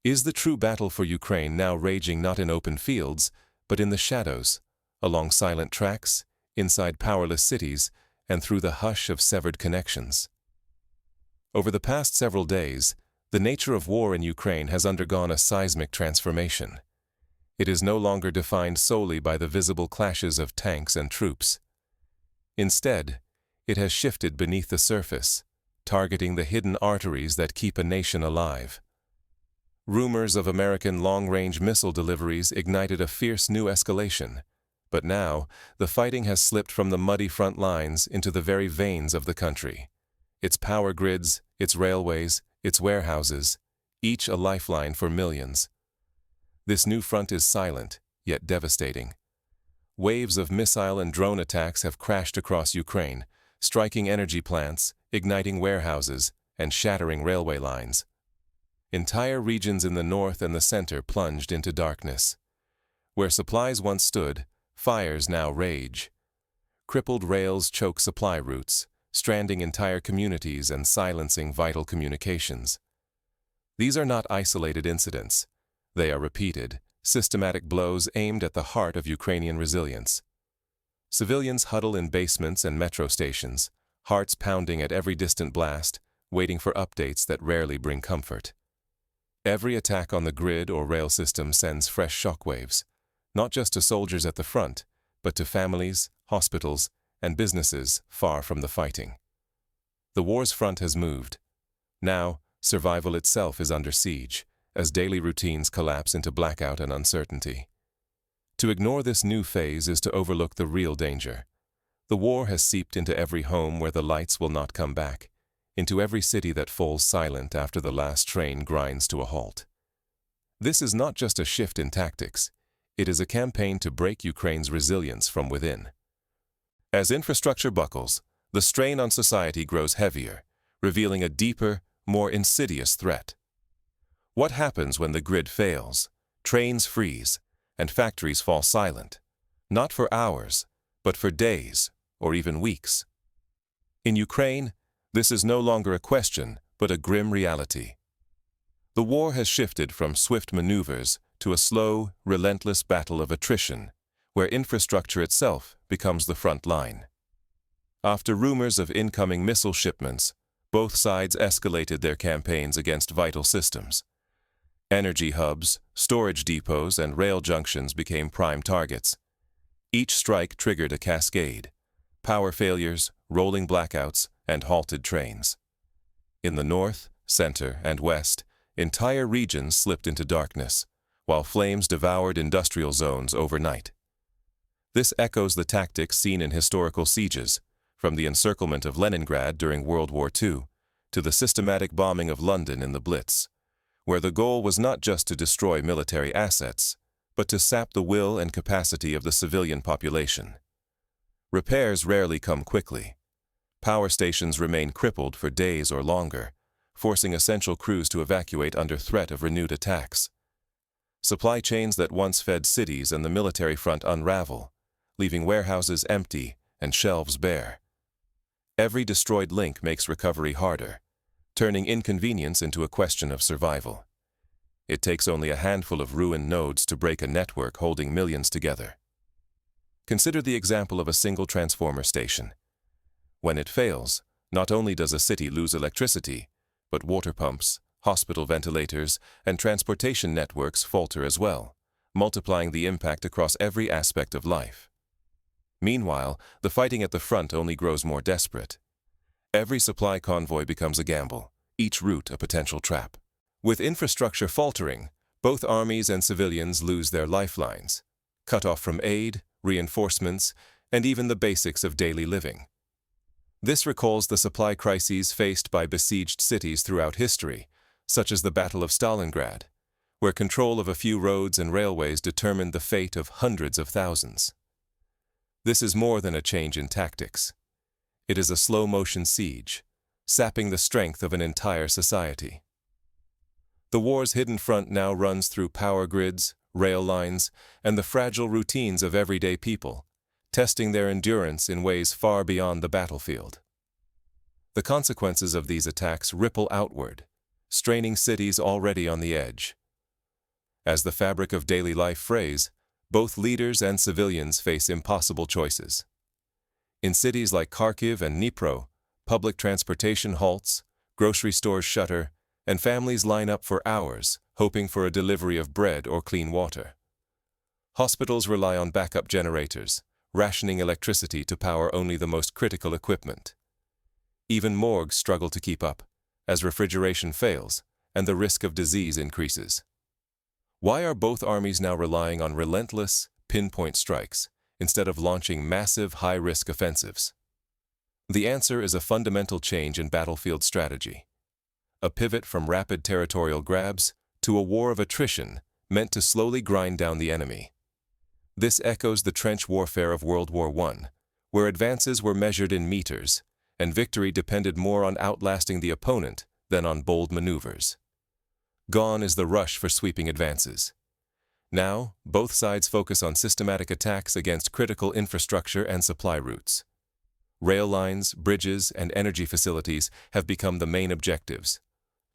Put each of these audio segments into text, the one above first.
Is the true battle for Ukraine now raging not in open fields, but in the shadows, along silent tracks, inside powerless cities, and through the hush of severed connections? Over the past several days, the nature of war in Ukraine has undergone a seismic transformation. It is no longer defined solely by the visible clashes of tanks and troops. Instead, it has shifted beneath the surface, targeting the hidden arteries that keep a nation alive. Rumors of American long-range missile deliveries ignited a fierce new escalation, but now the fighting has slipped from the muddy front lines into the very veins of the country. Its power grids, its railways, its warehouses, each a lifeline for millions. This new front is silent, yet devastating. Waves of missile and drone attacks have crashed across Ukraine, striking energy plants, igniting warehouses, and shattering railway lines. Entire regions in the north and the center plunged into darkness. Where supplies once stood, fires now rage. Crippled rails choke supply routes, stranding entire communities and silencing vital communications. These are not isolated incidents. They are repeated, systematic blows aimed at the heart of Ukrainian resilience. Civilians huddle in basements and metro stations, hearts pounding at every distant blast, waiting for updates that rarely bring comfort. Every attack on the grid or rail system sends fresh shockwaves, not just to soldiers at the front, but to families, hospitals, and businesses far from the fighting. The war's front has moved. Now, survival itself is under siege, as daily routines collapse into blackout and uncertainty. To ignore this new phase is to overlook the real danger. The war has seeped into every home where the lights will not come back, into every city that falls silent after the last train grinds to a halt. This is not just a shift in tactics, it is a campaign to break Ukraine's resilience from within. As infrastructure buckles, the strain on society grows heavier, revealing a deeper, more insidious threat. What happens when the grid fails, trains freeze, and factories fall silent? Not for hours, but for days, or even weeks. In Ukraine, this is no longer a question, but a grim reality. The war has shifted from swift maneuvers to a slow, relentless battle of attrition, where infrastructure itself becomes the front line. After rumors of incoming missile shipments, both sides escalated their campaigns against vital systems. Energy hubs, storage depots, and rail junctions became prime targets. Each strike triggered a cascade: power failures, rolling blackouts, and halted trains. In the north, center, and west, entire regions slipped into darkness, while flames devoured industrial zones overnight. This echoes the tactics seen in historical sieges, from the encirclement of Leningrad during World War II to the systematic bombing of London in the Blitz, where the goal was not just to destroy military assets, but to sap the will and capacity of the civilian population. Repairs rarely come quickly. Power stations remain crippled for days or longer, forcing essential crews to evacuate under threat of renewed attacks. Supply chains that once fed cities and the military front unravel, leaving warehouses empty and shelves bare. Every destroyed link makes recovery harder, turning inconvenience into a question of survival. It takes only a handful of ruined nodes to break a network holding millions together. Consider the example of a single transformer station. When it fails, not only does a city lose electricity, but water pumps, hospital ventilators, and transportation networks falter as well, multiplying the impact across every aspect of life. Meanwhile, the fighting at the front only grows more desperate. Every supply convoy becomes a gamble, each route a potential trap. With infrastructure faltering, both armies and civilians lose their lifelines, cut off from aid, reinforcements, and even the basics of daily living. This recalls the supply crises faced by besieged cities throughout history, such as the Battle of Stalingrad, where control of a few roads and railways determined the fate of hundreds of thousands. This is more than a change in tactics. It is a slow-motion siege, sapping the strength of an entire society. The war's hidden front now runs through power grids, rail lines, and the fragile routines of everyday people, testing their endurance in ways far beyond the battlefield. The consequences of these attacks ripple outward, straining cities already on the edge, As the fabric of daily life frays, both leaders and civilians face impossible choices. In cities like Kharkiv and Dnipro, public transportation halts, grocery stores shutter, and families line up for hours, hoping for a delivery of bread or clean water. Hospitals rely on backup generators, rationing electricity to power only the most critical equipment. Even morgues struggle to keep up, as refrigeration fails and the risk of disease increases. Why are both armies now relying on relentless, pinpoint strikes instead of launching massive, high-risk offensives? The answer is a fundamental change in battlefield strategy. A pivot from rapid territorial grabs to a war of attrition meant to slowly grind down the enemy. This echoes the trench warfare of World War I, where advances were measured in meters, and victory depended more on outlasting the opponent than on bold maneuvers. Gone is the rush for sweeping advances. Now, both sides focus on systematic attacks against critical infrastructure and supply routes. Rail lines, bridges, and energy facilities have become the main objectives,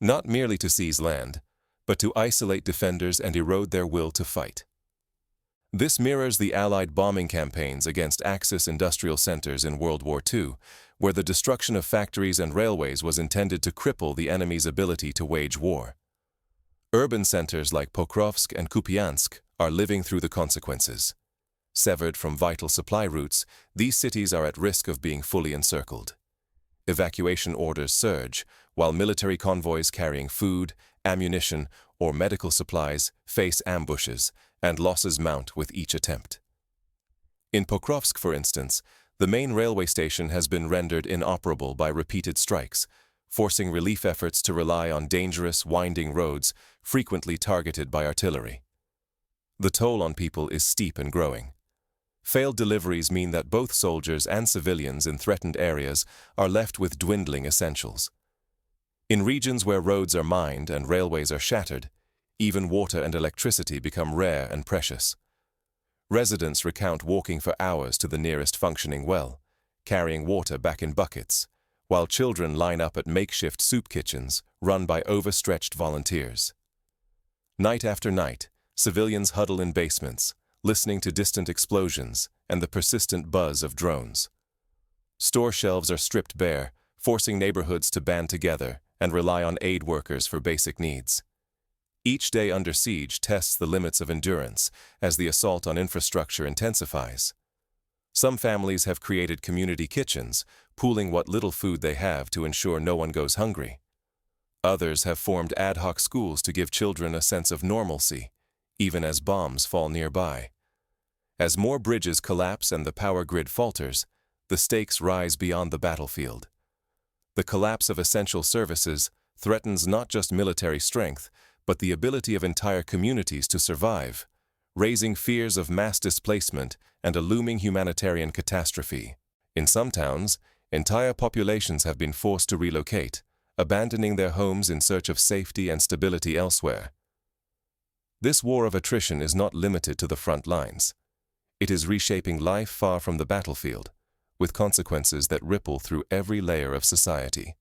not merely to seize land, but to isolate defenders and erode their will to fight. This mirrors the Allied bombing campaigns against Axis industrial centers in World War II, where the destruction of factories and railways was intended to cripple the enemy's ability to wage war. Urban centers like Pokrovsk and Kupiansk are living through the consequences. Severed from vital supply routes, these cities are at risk of being fully encircled. Evacuation orders surge, while military convoys carrying food, ammunition, or medical supplies face ambushes, and losses mount with each attempt. In Pokrovsk, for instance, the main railway station has been rendered inoperable by repeated strikes, forcing relief efforts to rely on dangerous, winding roads frequently targeted by artillery. The toll on people is steep and growing. Failed deliveries mean that both soldiers and civilians in threatened areas are left with dwindling essentials. In regions where roads are mined and railways are shattered, even water and electricity become rare and precious. Residents recount walking for hours to the nearest functioning well, carrying water back in buckets, while children line up at makeshift soup kitchens run by overstretched volunteers. Night after night, civilians huddle in basements, listening to distant explosions and the persistent buzz of drones. Store shelves are stripped bare, forcing neighborhoods to band together and rely on aid workers for basic needs. Each day under siege tests the limits of endurance as the assault on infrastructure intensifies. Some families have created community kitchens, pooling what little food they have to ensure no one goes hungry. Others have formed ad hoc schools to give children a sense of normalcy, even as bombs fall nearby. As more bridges collapse and the power grid falters, the stakes rise beyond the battlefield. The collapse of essential services threatens not just military strength, but the ability of entire communities to survive, raising fears of mass displacement and a looming humanitarian catastrophe. In some towns, entire populations have been forced to relocate, abandoning their homes in search of safety and stability elsewhere. This war of attrition is not limited to the front lines. It is reshaping life far from the battlefield, with consequences that ripple through every layer of society.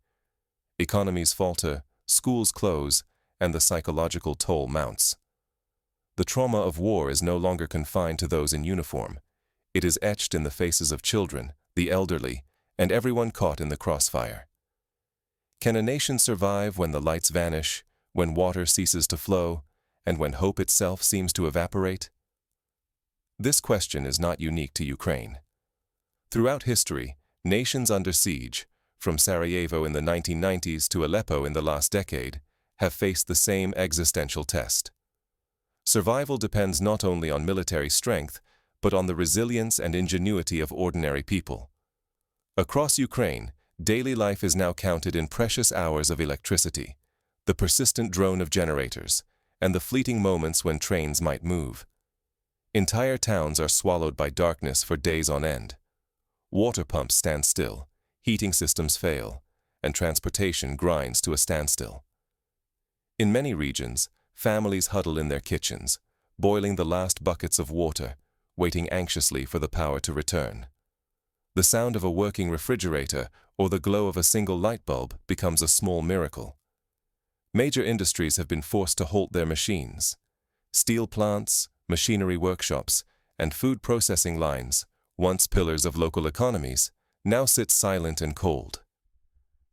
Economies falter, schools close, and the psychological toll mounts. The trauma of war is no longer confined to those in uniform. It is etched in the faces of children, the elderly, and everyone caught in the crossfire. Can a nation survive when the lights vanish, when water ceases to flow, and when hope itself seems to evaporate? This question is not unique to Ukraine. Throughout history, nations under siege, from Sarajevo in the 1990s to Aleppo in the last decade, have faced the same existential test. Survival depends not only on military strength, but on the resilience and ingenuity of ordinary people. Across Ukraine, daily life is now counted in precious hours of electricity, the persistent drone of generators, and the fleeting moments when trains might move. Entire towns are swallowed by darkness for days on end. Water pumps stand still, heating systems fail, and transportation grinds to a standstill. In many regions, families huddle in their kitchens, boiling the last buckets of water, waiting anxiously for the power to return. The sound of a working refrigerator or the glow of a single light bulb becomes a small miracle. Major industries have been forced to halt their machines. Steel plants, machinery workshops, and food processing lines, once pillars of local economies, now sit silent and cold.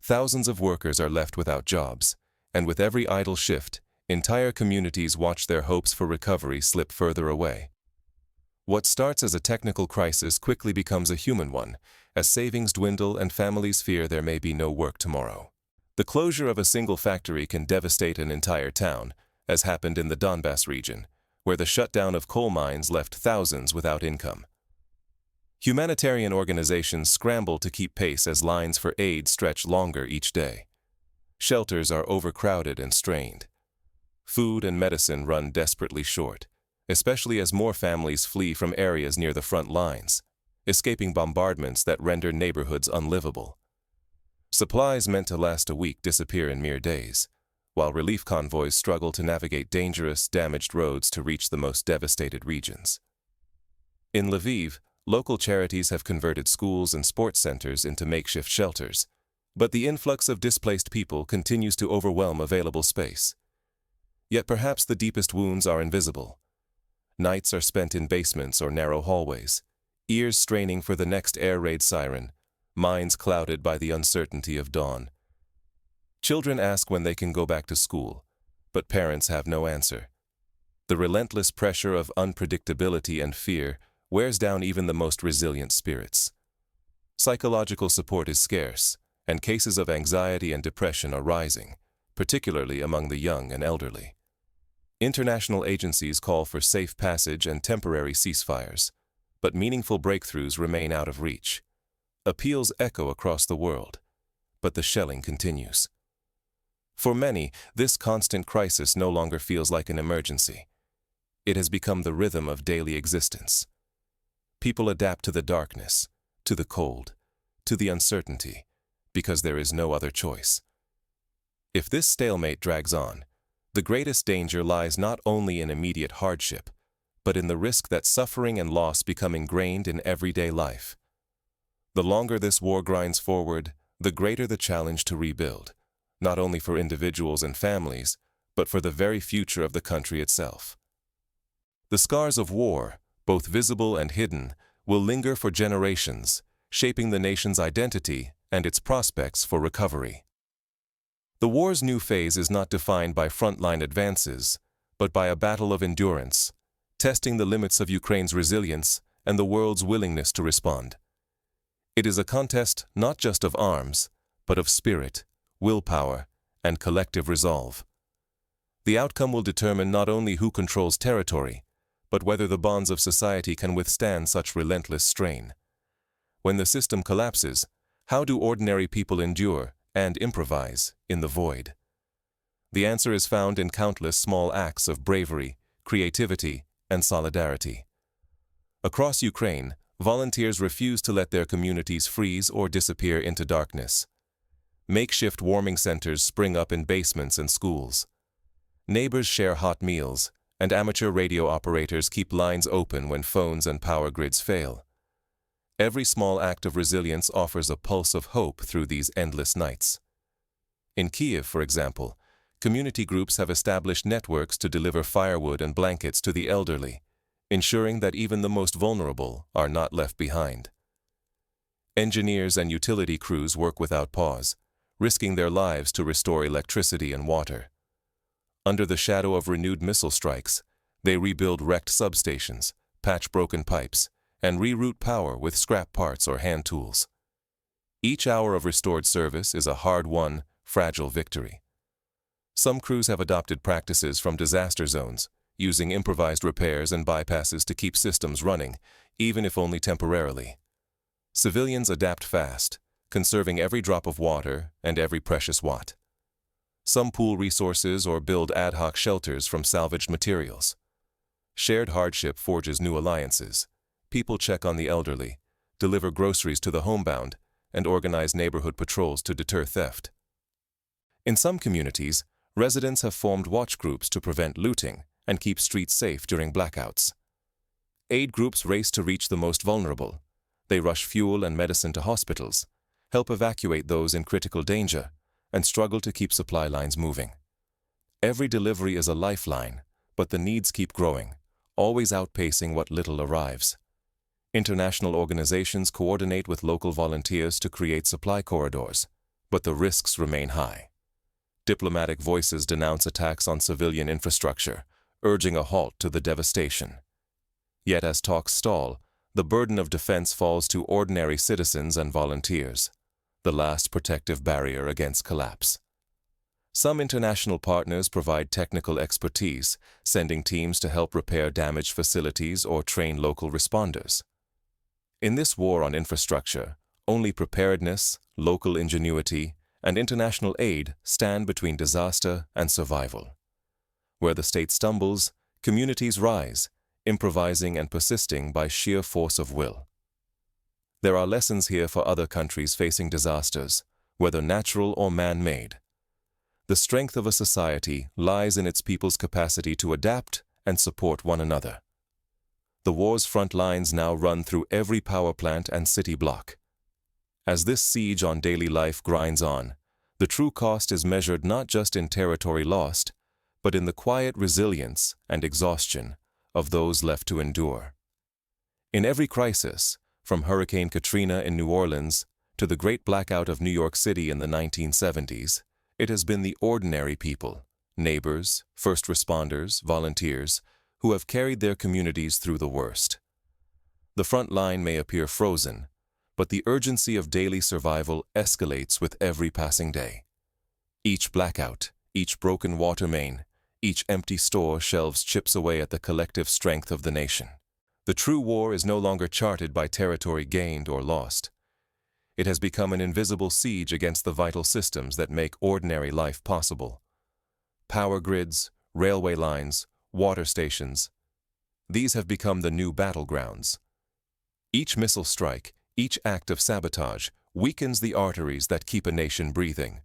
Thousands of workers are left without jobs, and with every idle shift, entire communities watch their hopes for recovery slip further away. What starts as a technical crisis quickly becomes a human one, as savings dwindle and families fear there may be no work tomorrow. The closure of a single factory can devastate an entire town, as happened in the Donbass region, where the shutdown of coal mines left thousands without income. Humanitarian organizations scramble to keep pace as lines for aid stretch longer each day. Shelters are overcrowded and strained. Food and medicine run desperately short, especially as more families flee from areas near the front lines, escaping bombardments that render neighborhoods unlivable. Supplies meant to last a week disappear in mere days, while relief convoys struggle to navigate dangerous, damaged roads to reach the most devastated regions. In Lviv, local charities have converted schools and sports centers into makeshift shelters, but the influx of displaced people continues to overwhelm available space. Yet perhaps the deepest wounds are invisible. Nights are spent in basements or narrow hallways, ears straining for the next air raid siren, minds clouded by the uncertainty of dawn. Children ask when they can go back to school, but parents have no answer. The relentless pressure of unpredictability and fear wears down even the most resilient spirits. Psychological support is scarce, and cases of anxiety and depression are rising, particularly among the young and elderly. International agencies call for safe passage and temporary ceasefires, but meaningful breakthroughs remain out of reach. Appeals echo across the world, but the shelling continues. For many, this constant crisis no longer feels like an emergency. It has become the rhythm of daily existence. People adapt to the darkness, to the cold, to the uncertainty, because there is no other choice. If this stalemate drags on, the greatest danger lies not only in immediate hardship, but in the risk that suffering and loss become ingrained in everyday life. The longer this war grinds forward, the greater the challenge to rebuild, not only for individuals and families, but for the very future of the country itself. The scars of war, both visible and hidden, will linger for generations, shaping the nation's identity and its prospects for recovery. The war's new phase is not defined by frontline advances, but by a battle of endurance, testing the limits of Ukraine's resilience and the world's willingness to respond. It is a contest not just of arms, but of spirit, willpower, and collective resolve. The outcome will determine not only who controls territory, but whether the bonds of society can withstand such relentless strain. When the system collapses, how do ordinary people endure and improvise in the void? The answer is found in countless small acts of bravery, creativity, and solidarity. Across Ukraine, volunteers refuse to let their communities freeze or disappear into darkness. Makeshift warming centers spring up in basements and schools. Neighbors share hot meals, and amateur radio operators keep lines open when phones and power grids fail. Every small act of resilience offers a pulse of hope through these endless nights. In Kiev, for example, community groups have established networks to deliver firewood and blankets to the elderly, ensuring that even the most vulnerable are not left behind. Engineers and utility crews work without pause, risking their lives to restore electricity and water. Under the shadow of renewed missile strikes, they rebuild wrecked substations, patch broken pipes, and reroute power with scrap parts or hand tools. Each hour of restored service is a hard-won, fragile victory. Some crews have adopted practices from disaster zones, using improvised repairs and bypasses to keep systems running, even if only temporarily. Civilians adapt fast, conserving every drop of water and every precious watt. Some pool resources or build ad hoc shelters from salvaged materials. Shared hardship forges new alliances. People check on the elderly, deliver groceries to the homebound, and organize neighborhood patrols to deter theft. In some communities, residents have formed watch groups to prevent looting and keep streets safe during blackouts. Aid groups race to reach the most vulnerable. They rush fuel and medicine to hospitals, help evacuate those in critical danger, and struggle to keep supply lines moving. Every delivery is a lifeline, but the needs keep growing, always outpacing what little arrives. International organizations coordinate with local volunteers to create supply corridors, but the risks remain high. Diplomatic voices denounce attacks on civilian infrastructure, urging a halt to the devastation. Yet as talks stall, the burden of defense falls to ordinary citizens and volunteers, the last protective barrier against collapse. Some international partners provide technical expertise, sending teams to help repair damaged facilities or train local responders. In this war on infrastructure, only preparedness, local ingenuity, and international aid stand between disaster and survival. Where the state stumbles, communities rise, improvising and persisting by sheer force of will. There are lessons here for other countries facing disasters, whether natural or man-made. The strength of a society lies in its people's capacity to adapt and support one another. The war's front lines now run through every power plant and city block. As this siege on daily life grinds on, the true cost is measured not just in territory lost, but in the quiet resilience and exhaustion of those left to endure. In every crisis, from Hurricane Katrina in New Orleans to the Great Blackout of New York City in the 1970s, it has been the ordinary people, neighbors, first responders, volunteers, who have carried their communities through the worst. The front line may appear frozen, but the urgency of daily survival escalates with every passing day. Each blackout, each broken water main, each empty store shelves chips away at the collective strength of the nation. The true war is no longer charted by territory gained or lost. It has become an invisible siege against the vital systems that make ordinary life possible. Power grids, railway lines, water stations. These have become the new battlegrounds. Each missile strike, each act of sabotage, weakens the arteries that keep a nation breathing.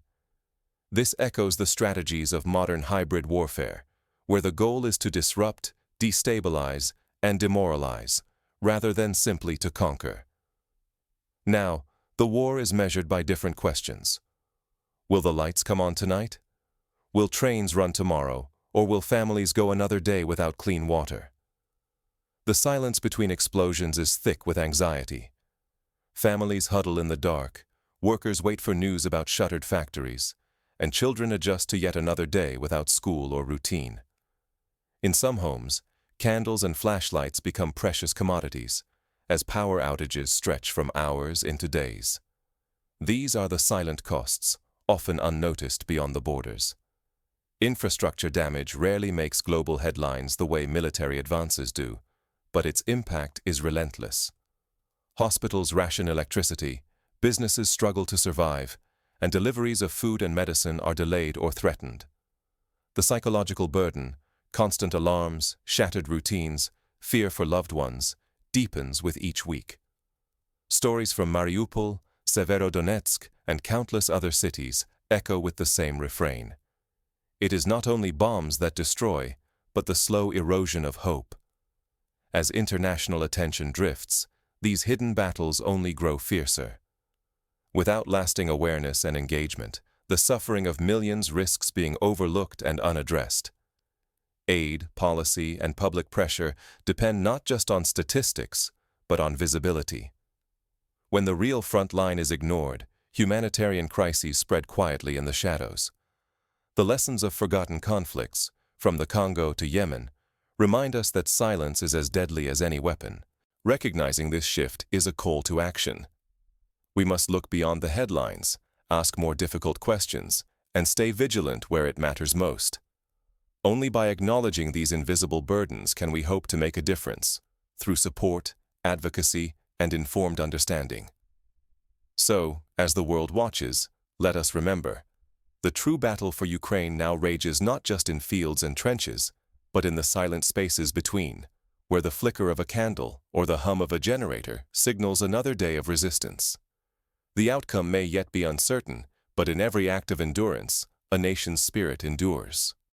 This echoes the strategies of modern hybrid warfare, where the goal is to disrupt, destabilize, and demoralize, rather than simply to conquer. Now, the war is measured by different questions. Will the lights come on tonight? Will trains run tomorrow, or will families go another day without clean water? The silence between explosions is thick with anxiety. Families huddle in the dark, workers wait for news about shuttered factories, and children adjust to yet another day without school or routine. In some homes, candles and flashlights become precious commodities, as power outages stretch from hours into days. These are the silent costs, often unnoticed beyond the borders. Infrastructure damage rarely makes global headlines the way military advances do, but its impact is relentless. Hospitals ration electricity, businesses struggle to survive, and deliveries of food and medicine are delayed or threatened. The psychological burden, constant alarms, shattered routines, fear for loved ones, deepens with each week. Stories from Mariupol, Severodonetsk, and countless other cities echo with the same refrain. It is not only bombs that destroy, but the slow erosion of hope. As international attention drifts, these hidden battles only grow fiercer. Without lasting awareness and engagement, the suffering of millions risks being overlooked and unaddressed. Aid, policy, and public pressure depend not just on statistics, but on visibility. When the real front line is ignored, humanitarian crises spread quietly in the shadows. The lessons of forgotten conflicts, from the Congo to Yemen, remind us that silence is as deadly as any weapon. Recognizing this shift is a call to action. We must look beyond the headlines, ask more difficult questions, and stay vigilant where it matters most. Only by acknowledging these invisible burdens can we hope to make a difference, through support, advocacy, and informed understanding. So, as the world watches, let us remember, the true battle for Ukraine now rages not just in fields and trenches, but in the silent spaces between, where the flicker of a candle or the hum of a generator signals another day of resistance. The outcome may yet be uncertain, but in every act of endurance, a nation's spirit endures.